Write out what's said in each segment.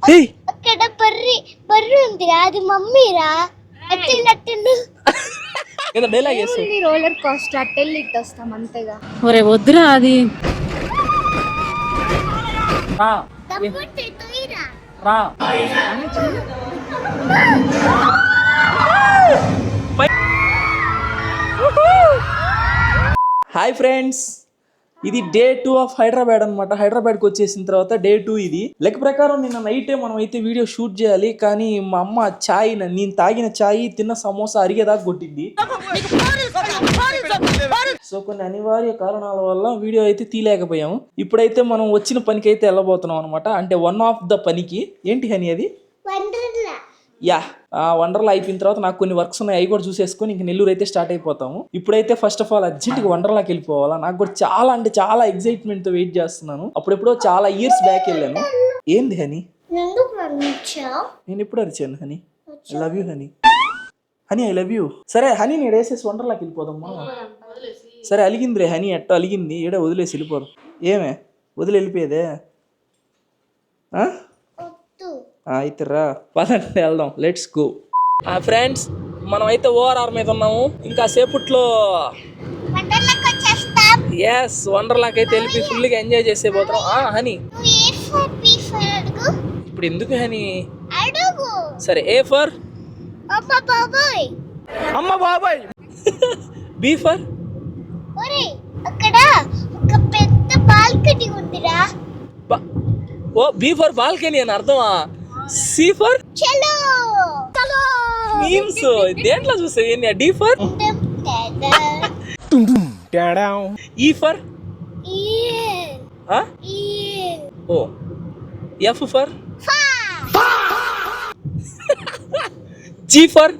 అక్కడ బర్రె ఉందిరా, అది మమ్మీరా. రోలర్ కోస్టర్ అట్టెళ్ళి ఇట్టు వస్తాం అంతేగా. ఒరే వద్దురా అది. హాయ్ ఫ్రెండ్స్, ఇది డే 2 ఆఫ్ హైదరాబాద్ అనమాట. హైదరాబాద్కి వచ్చేసిన తర్వాత డే 2 ఇది. లెక్క ప్రకారం నిన్న నైటే మనం అయితే వీడియో షూట్ చేయాలి, కానీ మా అమ్మ ఛాయ్, నేను తాగిన ఛాయ్ తిన్న సమోసా అరిగేదాకా కొట్టింది. సో కొన్ని అనివార్య కారణాల వల్ల వీడియో అయితే తీయలేకపోయాము. ఇప్పుడైతే మనం వచ్చిన పనికి అయితే వెళ్ళబోతున్నాం అనమాట. అంటే వన్ ఆఫ్ ద పనికి ఏంటి హనీ అది? యా, వండర్లా అయిపోయిన తర్వాత నాకు కొన్ని వర్క్స్ ఉన్నాయి, అవి కూడా చూసేసుకొని ఇంక నెల్లూరు అయితే స్టార్ట్ అయిపోతాము. ఇప్పుడైతే ఫస్ట్ ఆఫ్ ఆల్ అర్జెంట్గా వండర్లాకి వెళ్ళిపోవాలా. నాకు కూడా చాలా అంటే చాలా ఎక్సైట్మెంట్ తో వెయిట్ చేస్తున్నాను. అప్పుడెప్పుడో చాలా ఇయర్స్ బ్యాక్ వెళ్ళాను. ఏంది హనీ? నేను ఎప్పుడు అరిచాను honey? I love you honey. Honey I love you. సరే హనీ, నేను వేసేసి వండర్లాకి వెళ్ళిపోదామ్మా. సరే అలిగింది రే హనీ, ఎట్టో అలిగింది, ఏడో వదిలేసి వెళ్ళిపోరు. ఏమే వదిలి వెళ్ళిపోయేదే? అయితే రా పదండి వెళ్దాం, లెట్స్ గో. ఫ్రెండ్స్, మనం అయితే ఓఆర్ఆర్ మీద ఉన్నాము. ఇంకా సేపట్లో ఎస్ వండర్లాకి అయితే వెళ్ళి ఫుల్గా ఎంజాయ్ చేసే పోతున్నాం. హనీ ఇప్పుడు ఎందుకు హనీ? సరే, ఏ ఫర్ అమ్మ బాబాయ్, బి ఫర్ అక్కడ ఒక పెద్ద బాల్కనీ ఉందిరా. ఓ బి ఫర్ బాల్కనీ అని అర్థమా? సి ఫర్ చలో మీమ్స్ దేంట్లో చూసావు? D for E for O F for G for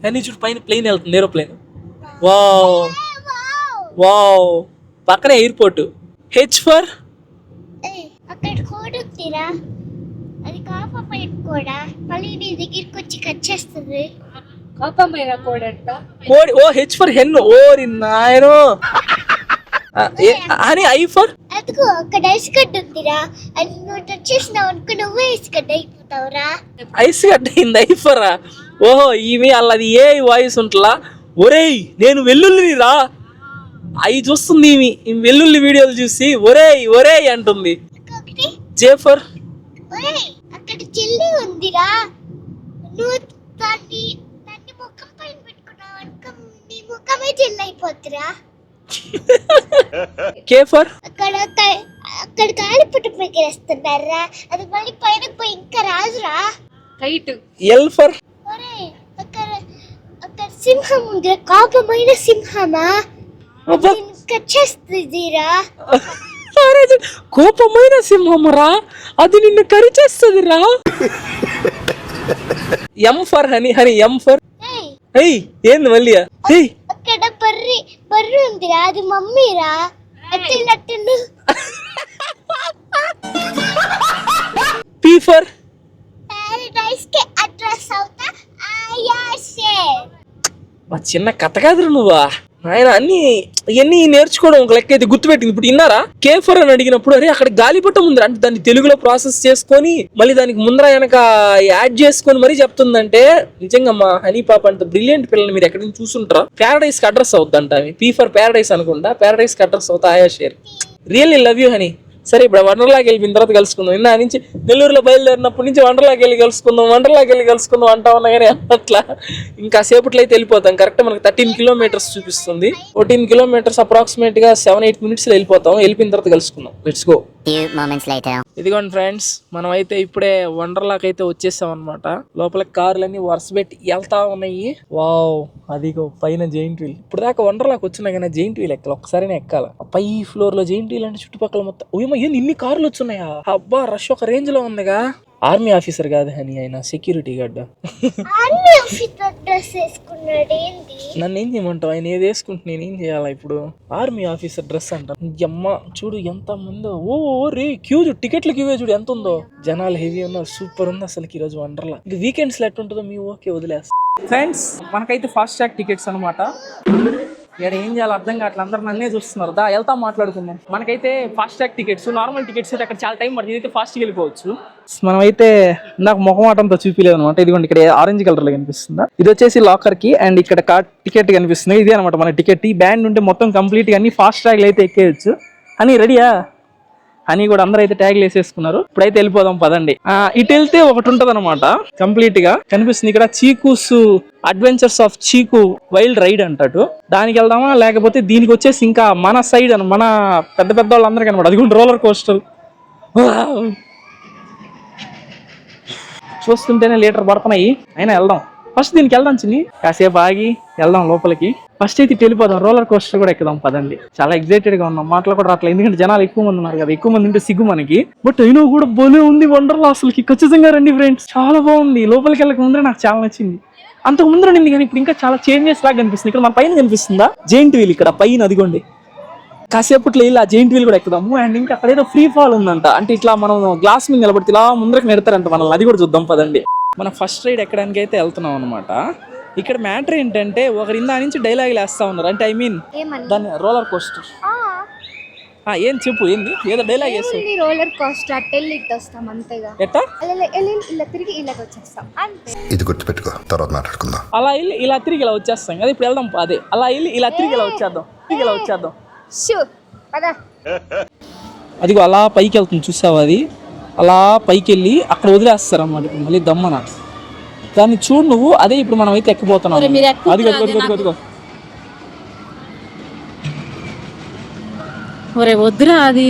అని చూడు, పైన ప్లేన్ వెళ్తుంది, ఏరోప్లేన్. వావ్ వావ్, పక్కనే ఎయిర్పోర్ట్. హెచ్ ఫర్ అక్కడ కోడ్ ఉందిరా, అది కాపమైన కూడా మళ్ళీ నీ దగ్గరికి వచ్చి కట్ చేస్తుంది. కోపమైన కోడంట కోడి. ఓ హెచ్ ఫర్ హెన్. ఓరి నాయనో. అని ఐ ఫర్ అదిగో అక్కడ ఐస్ గడ్డ ఉందిరా, అది నువ్వు టచ్ చేసినావు అనుకో నువ్వే ఐస్ గడ్డ అయిపోతావురా. ఐస్ గడ్డ అయింది ఐ ఫరా? ఓహో ఇవి అల్లది ఏ వాయిస్ ఉంటలా. ఒరేయ్ నేను వెల్లుల్లిని రా, అవి చూస్తుంది ఈమె వెల్లుల్లి వీడియోలు చూసి ఒరేయ్ ఒరేయ్ అంటుంది. జే ఫర్ అక్కడ చెల్లి ఉందిరా, నువ్వు దాన్ని ముఖం పైన పెట్టుకున్నావు అనుకో నీ ముఖమే చెల్లి అయిపోతురా. కే ఫర్ అక్కడ గాలిపట పెగిరేస్తున్నారా, అది మళ్ళీ పైన పోయి ఇంకా రాజురా. హైట్. ఎల్ ఫర్ అక్కడ సింహం ఉందిరా, కోపమైన సింహమా, కచ్చేస్తుందిరా. కోపమైన సింహమరా, అది నిన్ను కరిచేస్తుందిరా. M for honey. Honey M for ఏంది మళ్ళీ? అక్కడ బర్రె ఉందిరా, అది మమ్మీరా. అట్టెళ్ళు. పి ఫర్ పారడైస్ కి అడ్రస్ అవుతా ఆయాసే. చిన్న కథ కాదురా నువ్వా ఆయన. ఇవన్నీ నేర్చుకోవడం ఒక లెక్క అయితే గుర్తుపెట్టింది. ఇప్పుడు విన్నారా? కేఫర్ అని అడిగినప్పుడు అరే అక్కడ గాలిపటం ఉంది అంటే దాన్ని తెలుగులో ప్రాసెస్ చేసుకొని మళ్ళీ దానికి ముందర వెనక యాడ్ చేసుకొని మరీ చెప్తుందంటే నిజంగా మా హనీ పాప అంత బ్రిలియంట్ పిల్లల్ని మీరు ఎక్కడి నుంచి చూసుంటారా? ప్యారడైస్ కి అడ్రస్ అవుద్దంట. పీ ఫర్ ప్యారడైస్ అనుకుంటా, ప్యారడైస్ కి అడ్రస్ అవుతా ఆయా share. Really love you honey. సరే ఇప్పుడు వండర్లాకి వెళ్ళిన తర్వాత కలుసుకుందాం. ఇందా నుంచి నెల్లూరులో బయలుదేరినప్పటి నుంచి వండర్లాకి వెళ్ళి కలుసుకుందాం అంటా ఉన్నా కానీ అట్లా ఇంకా సేపట్లో అయితే వెళ్ళిపోతాం. కరెక్ట్ మనకి 13 కిలోమీటర్స్ చూపిస్తుంది. 14 కిలోమీటర్స్ అప్రాక్సిమేట్ గా 7-8 minutes వెళ్ళిపోతాం. వెళ్ళిపోయిన తర్వాత కలుసుకుందాం. Let's go. ఇదిగోండి ఫ్రెండ్స్, మనం అయితే ఇప్పుడే వండర్లాకి అయితే వచ్చేసాం అనమాట. లోపల కార్లన్నీ వరుస పెట్టి వెళ్తా ఉన్నాయి. వావ్, అదిగో పైన జైంట్ వీల్. ఇప్పుడు దాకా వండర్లాకి వచ్చినా కానీ జైంట్ వీల్ ఎక్కాలి, ఒక్కసారినే ఎక్కాలి. పై ఫ్లోర్ లో జైంట్ వీల్ అంటే చుట్టుపక్కల మొత్తం ఇన్ని కార్లు వచ్చున్నాయా? అబ్బా రష్ ఒక రేంజ్ లో ఉందిగా. ఆర్మీ ఆఫీసర్ కాదు అని ఆయన సెక్యూరిటీ గార్డ్. నన్ను ఏం చేయమంటావు? ఆయన ఏది వేసుకుంటే నేను ఏం చేయాలా ఇప్పుడు? ఆర్మీ ఆఫీసర్ డ్రెస్ అంట. అమ్మ చూడు ఎంత మందో. ఓ రే క్యూ చూడు, టికెట్ల క్యూ చూడు ఎంత ఉందో. జనాలు హెవీ ఉన్నారు. సూపర్ ఉంది అసలు ఈ రోజు వండర్లా. ఇంక వీకెండ్స్ లో ఎట్టుంటుందో మీ ఓకే వదిలేస్తా. ఫ్రెండ్స్ మనకైతే ఫాస్ట్ ట్రాక్ టికెట్స్ అనమాట. ఇక్కడ ఏం చేయాలి అర్థం కావట్లేదు, అందరూ నన్నే చూస్తున్నారు. దా వెళ్తాం మాట్లాడుకుందాం. మనకైతే fast track tickets, normal tickets అయితే అక్కడ చాలా టైం పడుతుంది, అయితే ఫాస్ట్గా వెళ్ళిపోవచ్చు. మనమైతే నాకు మొహమాటంతో చూపిలేదు అనమాట. ఇదిగోండి ఇక్కడ ఆరెంజ్ కలర్ లో కనిపిస్తుందా, ఇది వచ్చేసి లాకర్ కి, అండ్ ఇక్కడ టికెట్ కనిపిస్తుంది. ఇదే అనమాట మన టికెట్. ఈ బ్యాండ్ ఉంటే మొత్తం కంప్లీట్ గా అన్ని ఫాస్ట్ ట్రాక్లు అయితే ఎక్కేయచ్చు. అని రెడీయా అని కూడా అందరూ అయితే ట్యాగ్లు వేసేసుకున్నారు. ఇప్పుడైతే వెళ్ళిపోదాం పదండి. ఇటు వెళ్తే ఒకటి ఉంటది అనమాట, కంప్లీట్ గా కనిపిస్తుంది ఇక్కడ, చీకూస్ అడ్వెంచర్స్ ఆఫ్ చీకు వైల్డ్ రైడ్ అంటాడు. దానికి వెళ్దామా, లేకపోతే దీనికి వచ్చేసి ఇంకా మన సైడ్ మన పెద్ద పెద్ద వాళ్ళందరికీ అనమాట, అది కూడా రోలర్ కోస్టర్. చూస్తుంటేనే లీటర్ పడుతున్నాయి, అయినా వెళ్దాం. ఫస్ట్ దీనికి వెళ్దాం చిన్ని, కాసేపు ఆగి వెళ్దాం లోపలికి. ఫస్ట్ అయితే వెళ్ళిపోదాం, రోలర్ కోస్టర్ కూడా ఎక్కుదాం పదండి. చాలా ఎక్సైటెడ్ గా ఉన్నాం, మాటలు కూడా రావట్లేదు, ఎందుకంటే జనాలు ఎక్కువ మంది ఉన్నారు కదా. ఎక్కువ మంది ఉంటే సిగ్గు మనకి, బట్ అయినా కూడా బోలే ఉంది వండర్లా. అసలుకి ఖచ్చితంగా రండి ఫ్రెండ్స్, చాలా బాగుంది. లోపలికి వెళ్ళక ముందర నాకు చాలా నచ్చింది. అంతకు ముందర నింది కానీ ఇప్పుడు ఇంకా చాలా చేంజెస్ లాగా కనిపిస్తుంది. ఇక్కడ మన పైన కనిపిస్తుందా జెయింట్ వీల్, ఇక్కడ పైన అదిగోండి. కాసేపట్లో వెళ్ళి ఆ జెయింట్ వీల్ కూడా ఎక్కుదాము. అండ్ ఇంకా అక్కడ ఏదో ఫ్రీ ఫాల్ ఉందంట, అంటే ఇట్లా మనం గ్లాస్ మీద నిలబడితే ఇలా ముందరకు నెడతారంట మనల్ని, అది కూడా చూద్దాం పదండి. మనం ఫస్ట్ రైడ్ ఎక్కడానికి అయితే వెళ్తున్నాం అనమాట. ఇక్కడ మ్యాటర్ ఏంటంటే ఒకరి ఇందా నుంచి డైలాగులు వేస్తా ఉన్నారు, అంటే ఐ మీన్ దాన్ని రోలర్ కోస్టర్. ఏం చెప్పు, ఏంది ఏదో డైలాగ్ వేస్తాం. రోలర్ కోస్టర్ అట్టెళ్ళి ఇటు వస్తాం అంతేగా. ఎట్టా ఇలా తిరిగి ఇలా వచ్చేస్తాం అంతే. ఇది గుర్తుపెట్టుకో, తర్వాత మాట్లాడుకుందాం. అలా వెళ్ళి ఇలా తిరిగి ఇలా వచ్చేస్తాం కదా, ఇప్పుడు వెళ్దాం. అదే అలా వెళ్ళి ఇలా తిరిగి ఇలా వచ్చేద్దాం. అదిగో అలా పైకి వెళ్తుంది చూసావు, అది అలా పైకి వెళ్ళి అక్కడ వదిలేస్తారు అన్నమాట. ఇప్పుడు మళ్ళీ దమ్మన దాన్ని చూడు నువ్వు, అదే ఇప్పుడు మనం అయితే ఎక్కిపోతున్నాం. అదిగో ఒరే వద్దురా, అది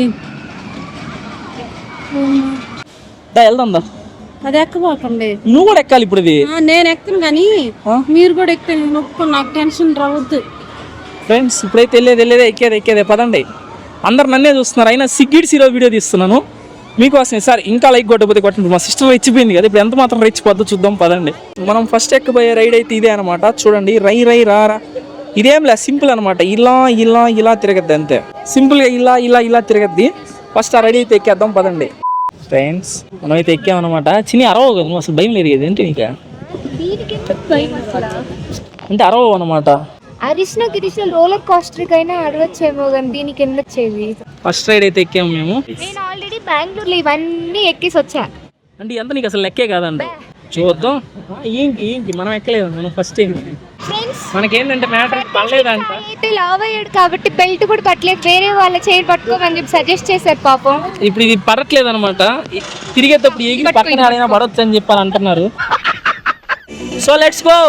వెళ్దాం దా. అది ఎక్కబోకండి, నువ్వు కూడా ఎక్కాలి ఇప్పుడు. ఇది నేను ఎక్కను కానీ మీరు కూడా ఎక్కితే నొప్పు, నాకు టెన్షన్ రావద్దు. ఫ్రెండ్స్ ఇప్పుడైతే వెళ్ళేదే ఎక్కేదే పదండి. అందరు నన్నే చూస్తున్నారు, అయినా సిగ్గిడ్స్ ఈరోజు వీడియో తీస్తున్నాను మీకోసమే. సార్ ఇంకా లైక్ కొట్టకపోతే కొట్టండి, మా సిస్టర్ రెచ్చిపోయింది కదా, ఇప్పుడు ఎంత మాత్రం రెచ్చిపోద్దో చూద్దాం పదండి. మనం ఫస్ట్ ఎక్కబోయే రైడ్ అయితే ఇదే అనమాట. చూడండి, రై రా, ఇదేం లే, సింపుల్ అనమాట. ఇలా తిరగద్ది అంతే, సింపుల్గా ఇలా తిరగద్ది. ఫస్ట్ ఆ రైడ్ అయితే ఎక్కేద్దాం పదండి. ఫ్రెండ్స్ మనం అయితే ఎక్కామన్నమాట. చిన్ని అరవవు కదా నువ్వు, అసలు భయం లేదు కదా ఏంటి నీకు? అంటే అరవవు అనమాట. అరిసిన గిరిసిన రోలర్ కోస్టర్ కైనా అడవచ్చేమో కానీ దీనికి ఎందుకు వచ్చేది. ఫస్ట్ రైడ్ అయితే ఎక్కాము మేము. నేను ఆల్రెడీ బెంగళూరులో ఇవన్నీ ఎక్కేసి వచ్చా. అంటే ఎంత నీకు అసలు లెక్కే కాదండి. చూద్దాం. ఏంటి మనం ఎక్కలేదు, మనం ఫస్ట్ టైం. మనకేంటంటే మ్యాటర్ పడలేదంట. అయితే లావ్ అయ్యాడు కాబట్టి బెల్ట్ కూడా పట్టలేదు, వేరే వాళ్ళ చైర్ పట్టుకోమని చెప్పి సజెస్ట్ చేశారు పాపం. ఇప్పుడు ఇది పడట్లేదు అనమాట, తిరిగేటప్పుడు ఎగిరి పక్కన ఆడైనా పడవచ్చు అని చెప్పారు అంటున్నారు. So let's go.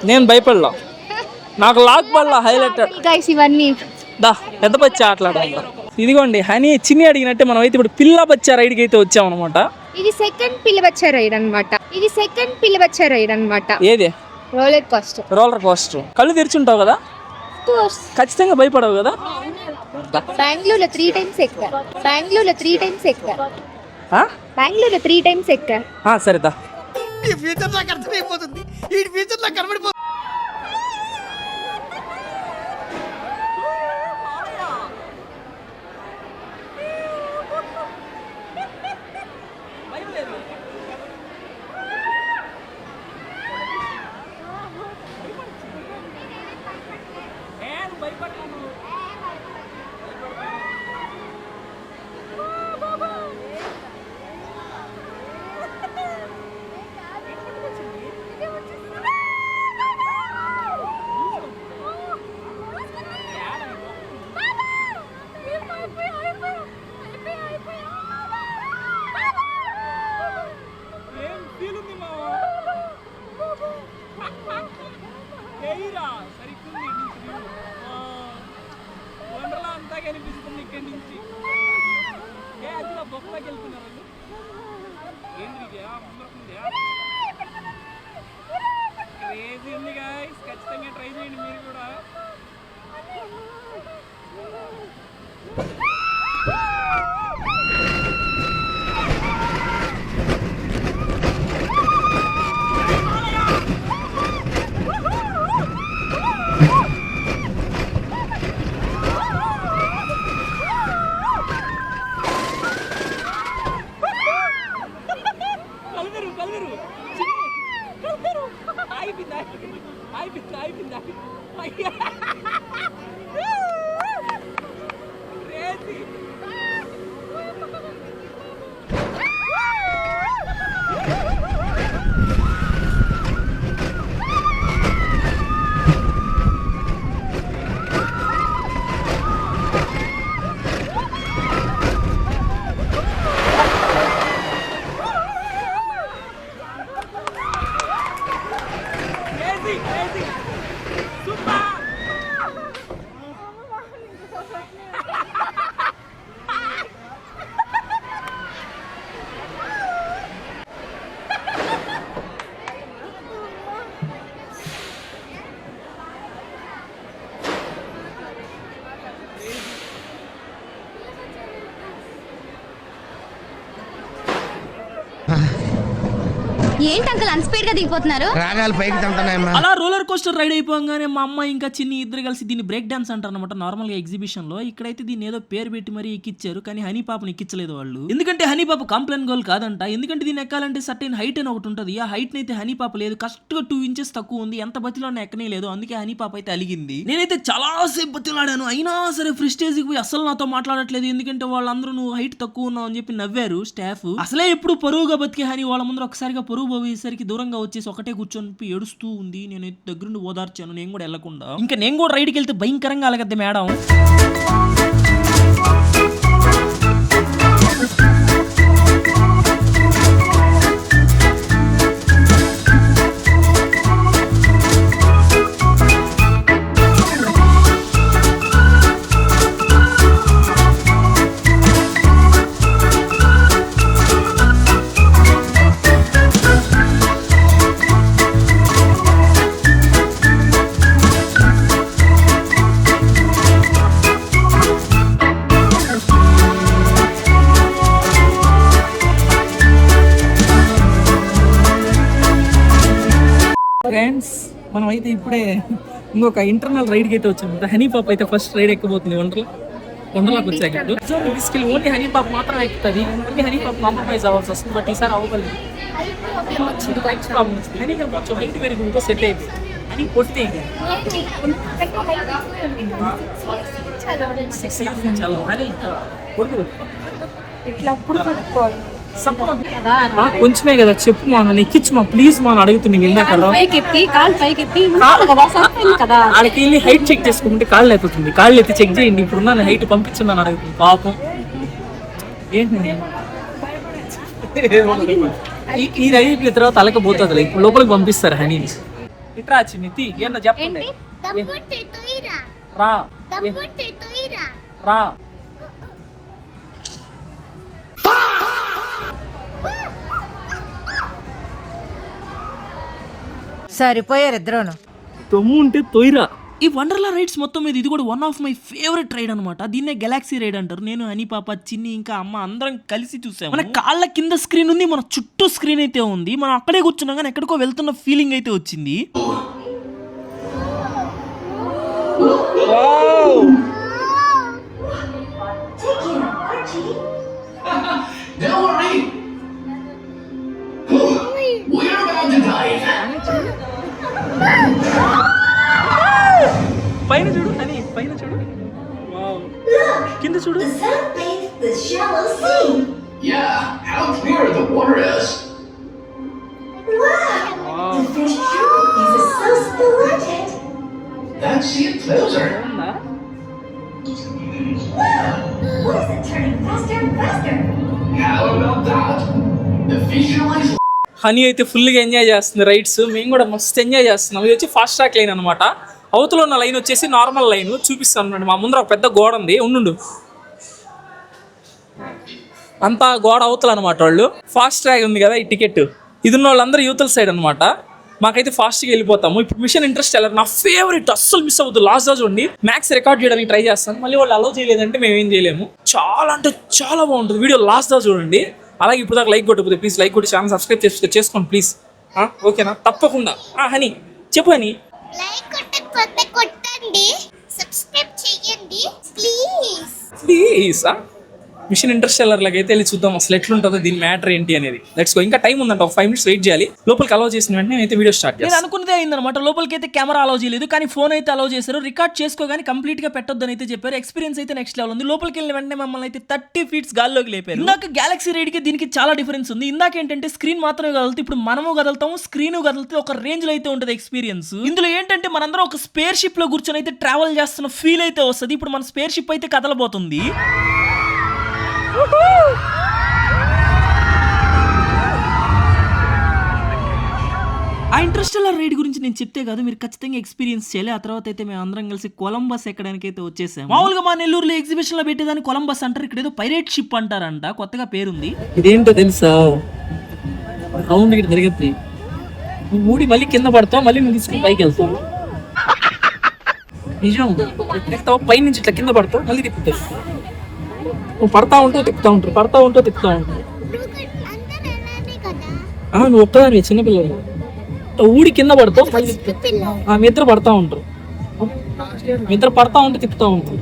నేను భయపడలా, నాకు లాక్ పడలా, హైలైటెడ్ గైస్ ఇవన్నీ దా పెద్ద బచ్చా ఆటలాడాలి. ఇదిగోండి హనీ చిన్ని అడిగినట్టే మనం అయితే ఇప్పుడు పిల్ల బచ్చా రైడ్కి అయితే వచ్చామన్నమాట. ఇది సెకండ్ పిల్లబచ్చ రైడ్ అన్నమాట. ఏది? Roller coaster. కళ్ళు తెరిచుంటావు కదా, ఖచ్చితంగా భయపడవు కదా. బెంగళూరులో 3 టైమ్స్ ఎక్కా. సరేదా. ఈ ఫ్యూచర్ నాకు అర్థమైపోతుంది, ఈ ఫ్యూచర్ నాకు కనబడిపోతుంది. కనిపిస్తుంది ఇక్కడి నుంచి. బొక్కలోకి వెళ్తున్నారు ఏంటి క్రేజీ ఉంది గాయ్స్, ఖచ్చితంగా ట్రై చేయండి మీరు కూడా. ఏంటి అంకుల్ అంత స్పీడ్ గా దిగిపోతున్నారు? రాగాలు పైకి తంటున్నాయమ్మా. అలా రోలర్ కోస్టర్ రైడ్ అయిపోగానే మా అమ్మ ఇంకా చిన్ని ఇద్దరు కలిసి దీన్ని బ్రేక్ డాన్స్ అంటారు అనమాట. నార్మల్ గా ఎగ్జిబిషన్ లో ఇక్కడైతే దీన్ని ఏదో పేరు పెట్టి మరీ ఎక్కిచ్చారు, కానీ హనీ పాపని ఎక్కించలేదు వాళ్ళు. ఎందుకంటే హనీ పాప కంప్లైంట్ గోల్ కాదంట. ఎందుకంటే దీన్ని ఎక్కాలంటే సర్టైన్ హైట్ అని ఒకటి ఉంటుంది. ఆ హైట్ అయితే హనీ పాప లేదు, కరెక్ట్ గా 2 inches తక్కువ ఉంది. ఎంత బతిలో ఎక్కనే లేదు, అందుకే హనీ పాప అయితే అలిగింది. నేనైతే చాలా సేపు బతిలాడాను, అయినా సరే ఫ్రిస్టేజ్ కి పోయి అసలు నాతో మాట్లాడట్లేదు. ఎందుకంటే వాళ్ళందరూ నువ్వు హైట్ తక్కువ ఉన్నావు అని చెప్పి నవ్వారు స్టాఫ్. అసలే ఎప్పుడు పరువుగా బతికే హనీ వాళ్ళ ముందు ఒకసారిగా పరువు పోయేసరికి దూరంగా వచ్చేసి ఒకటే కూర్చొని ఏడుస్తూ ఉంది. నేను దగ్గరుండి ఓదార్చాను, నేను కూడా వెళ్లకుండా. ఇంకా నేను కూడా రైడ్కి వెళ్తే భయంకరంగా అలగద్ది మేడం. ఫ్రెండ్స్, మనం అయితే ఇప్పుడే ఇంకొక ఇంటర్నల్ రైడ్కి అయితే వచ్చాము. హనీ పాప అయితే ఫస్ట్ రైడ్ ఎక్కబోతుంది వండర్లాకి వచ్చాక. సో తీసుకెళ్ళి ఓన్లీ హనీ పాప మాత్రం ఎక్కుతుంది. ఓన్లీ హనీ పాప కాంప్రమైజ్ అవ్వాల్సి వస్తుంది. బట్ ఈసారి అవ్వగలదు. హనీ కొంచెం హైట్ పెరిగి సెట్ అయిపోయింది. హనీ పొట్టి ఇట్లా అప్పుడు పట్టుకోవాలి. కొంచెమే కదా చెప్పు మా ఎక్కించు మా ప్లీజ్ మా అడుగుతుంది. ఆడికి వెళ్ళి హైట్ చెక్ చేసుకుంటే కాళ్ళు ఎత్తుతుంది. కాళ్ళు ఎత్తి చెక్ చేయండి, ఇప్పుడున్న హైట్ పంపించండి అని అడుగుతుంది. పాపం ఏంటి ఈ రైడ్ తర్వాత అలకపోతుంది. ఇప్పుడు లోపలికి పంపిస్తారు హనీ. ఇట్రా చిన్ని ఏమన్నా చెప్పండి. రా రా సరిపోయారు ఇద్దరును. తొమ్ము ఉంటే తొయ్యరా. ఈ వండర్లా రైడ్స్ మొత్తం మీద ఇది కూడా one of my favourite ride అనమాట. దీన్నే గెలాక్సీ రైడ్ అంటారు. నేను హనీ పాప, చిన్ని ఇంకా అమ్మ అందరం కలిసి చూసాము. మన కాళ్ళ కింద స్క్రీన్ ఉంది, మన చుట్టూ స్క్రీన్ అయితే ఉంది. మనం అక్కడే కూర్చున్నాం కానీ ఎక్కడికో వెళ్తున్న ఫీలింగ్ అయితే వచ్చింది. పైన చూడు అని, పైన చూడు, కింద చూడు. హనీ అయితే ఫుల్గా ఎంజాయ్ చేస్తుంది రైడ్స్. మేము కూడా మస్తు ఎంజాయ్ చేస్తున్నాం. ఇది వచ్చి ఫాస్ట్ ట్రాక్ లైన్ అనమాట. అవతల ఉన్న లైన్ వచ్చేసి నార్మల్ లైన్. చూపిస్తాను, మా ముందర ఒక పెద్ద గోడ ఉంది. ఉండు, అంతా గోడ అవతల అనమాట. వాళ్ళు ఫాస్ట్ ట్రాక్ ఉంది కదా, ఈ టికెట్ ఇది ఉన్న వాళ్ళందరూ యూతల సైడ్ అనమాట. మాకైతే ఫాస్ట్గా వెళ్ళిపోతాము. ఇప్పుడు మిషన్ ఇంట్రెస్ట్ వెళ్ళారు, నా ఫేవరెట్, అస్సలు మిస్ అవుతుంది. లాస్ట్ దా చూడండి, మ్యాక్స్ రికార్డ్ చేయడానికి ట్రై చేస్తాను. మళ్ళీ వాళ్ళు అలౌ చేయలేదంటే మేము ఏం చేయలేము. చాలా అంటే చాలా బాగుంటుంది వీడియో. లాస్ట్ దా చూడండి. అలాగే ఇప్పుడు దాకా లైక్ కొట్టకపోతే ప్లీజ్ లైక్ కొట్టి ఛానల్ సబ్స్క్రైబ్ చేసుకోండి ప్లీజ్. ఓకేనా? తప్పకుండా. హనీ చెప్పు హనీ. లైక్ కొట్టకపోతే కొట్టండి, సబ్స్క్రైబ్ చేయండి ప్లీజ్. ప్లీజ్ మిషన్ ఇంటర్స్టెల్లర్ లాగా అయితే వెళ్ళి చూద్దాం అసలు ఎట్లుంటుందో దీని మ్యాటర్ ఏంటి అనేది. Let's go. ఇంకా టైం ఉందంట, ఒక 5 minutes వెయిట్ చేయాలి. లోపలికి అలౌ చేసిన వెంటనే అయితే వీడియో స్టార్ట్ చేయాలి. నేను అనుకున్నదే అయిందనమాట. లోపలికి అయితే కెమెరా అలౌ చేయలేదు, కానీ ఫోన్ అయితే అలౌ చేశారు. రికార్డ్ చేసుకోగానే కంప్లీట్ గా పెట్టొద్దని అయితే చెప్పారు. ఎక్స్పీరియన్స్ అయితే నెక్స్ట్ లెవెల్ ఉంది. లోపలికి వెళ్ళిన వెంటనే మమ్మల్ని అయితే 30 feet గాల్లోకి లేపారు. ఇందాక గ్యాలక్సీ రైడ్ కి దీనికి చాలా డిఫరెన్స్ ఉంది. ఇందాక ఏంటంటే స్క్రీన్ మాత్రమే కదులుతుంది, ఇప్పుడు మనము కదులుతాము, స్క్రీన్ కదులుతుంది. ఒక రేంజ్ లో అయితే ఉంటుంది ఎక్స్పీరియన్స్. ఇందులో ఏంటంటే మనందరం ఒక స్పేర్ షిప్ లో కూర్చొని అయితే ట్రావెల్ చేస్తున్న ఫీల్ అయితే వస్తుంది. ఇప్పుడు మన స్పేర్ షిప్ అయితే కదలబోతుంది. ఆ ఇంటర్స్టెల్లర్ రైడ్ గురించి నేను చెప్తే కాదు, మీరు ఖచ్చితంగా ఎక్స్పీరియన్స్ చేయాలి. ఆ తర్వాత అయితే మేము అందరం కలిసి కొలంబస్ ఎక్కడానికి అయితే వచ్చేసాం. మామూలుగా మా నెల్లూరులో ఎగ్జిబిషన్ లో పెట్టేదాన్ని కొలంబస్ అంటారు, ఇక్కడ ఏదో పైరేట్ షిప్ అంటారంట, కొత్తగా పేరుంది. ఇదేంటో తెలుసా, రౌండ్ ఇక్కడ తిరుగుతుంది, ఊడి మళ్ళీ కింద పడతావు, మళ్ళీ నువ్వు తీసుకుని పైకి వెళ్తావు. నిజం, తిప్పుతావు పై నుంచి ఇట్లా కింద పడతావు, మళ్ళీ తిప్పుతావు. నువ్వు పడతా ఉంటావు తిప్పుతా ఉంటావు, పడతా ఉంటావు తిప్పుతా ఉంటావు. నువ్వు ఒక్కదాని చిన్నపిల్లలు ఊడి కింద పడతావు, మళ్ళీ మీ ఇద్దరు పడతా ఉంటారు, మీ ఇద్దరు పడతా ఉంటే తిప్పుతా ఉంటారు.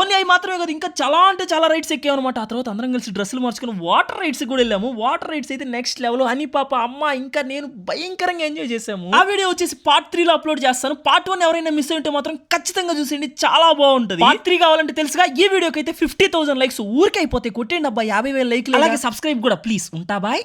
ఓన్లీ అవి మాత్రమే కాదు, ఇంకా చాలా అంటే చాలా రైడ్స్ ఎక్కామన్నమాట. ఆ తర్వాత అందరం కలిసి డ్రెస్సులు మార్చుకుని వాటర్ రైడ్స్ కూడా వెళ్ళాము. వాటర్ రైడ్స్ అయితే నెక్స్ట్ లెవెల్. హనీ పాప, అమ్మ, ఇంకా నేను భయంకరంగా ఎంజాయ్ చేసాము. ఆ వీడియో వచ్చేసి part 3 లో అప్లోడ్ చేస్తాను. part 1 ఎవరైనా మిస్ అయ్యింటే మాత్రం ఖచ్చితంగా చూసేయండి, చాలా బాగుంటుంది. part 3 కావాలంటే తెలుసుగా, ఈ వీడియోకి అయితే 50,000 లైక్స్ ఊరికే అయిపోతాయి. కొట్టేయండి అబ్బా 50,000 లైక్లు. అలాగే సబ్స్క్రైబ్ కూడా ప్లీజ్. ఉంటా బాయ్.